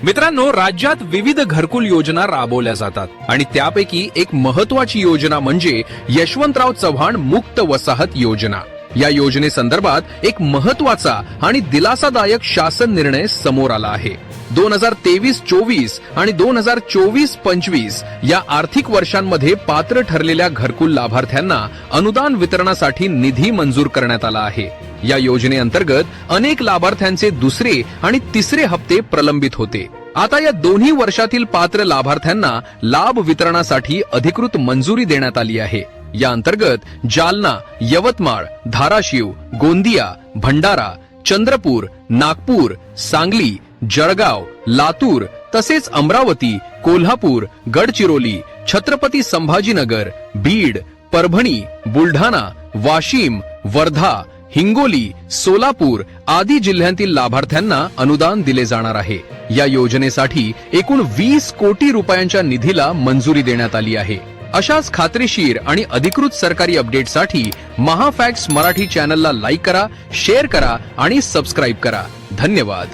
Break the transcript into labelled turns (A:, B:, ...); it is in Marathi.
A: मित्रांनो, राज्यात विविध घरकुल योजना राबवल्या जातात आणि त्यापैकी एक महत्वाची योजना म्हणजे यशवंतराव चव्हाण मुक्त वसाहत योजना. या योजनेसंदर्भात एक महत्वाचा आणि दिलासादायक शासन निर्णय समोर आला आहे. 2023-24 आणि 2024-25 या आर्थिक वर्षांमध्ये पात्र ठरलेल्या घरकुल लाभार्थ्यांना अनुदान वितरणासाठी निधी मंजूर करण्यात आला आहे. या योजनेअंतर्गत अनेक लाभार्थ्यांचे दुसरे आणि तिसरे हप्ते प्रलंबित होते. आता या दोन्ही वर्षातील पात्र लाभार्थ्यांना लाभ वितरणासाठी अधिकृत मंजुरी देण्यात आली आहे. या अंतर्गत जालना, यवतमाळ, धाराशिव, गोंदिया, भंडारा, चंद्रपूर, नागपूर, सांगली, जळगाव, लातूर तसेच अमरावती, कोल्हापूर, गडचिरोली, छत्रपती संभाजीनगर, बीड, परभणी, बुलढाणा, वाशिम, वर्धा, हिंगोली, सोलापूर आदी जिल्ह्यांतील लाभार्थ्यांना अनुदान दिले जाणार आहे. या योजनेसाठी एकूण 20 कोटी रुपयांच्या निधीला मंजुरी देण्यात आली आहे. अशाच खात्रीशीर आणि अधिकृत सरकारी अपडेटसाठी महाफॅक्ट्स मराठी चॅनलला लाईक करा, शेअर करा आणि सबस्क्राईब करा. धन्यवाद.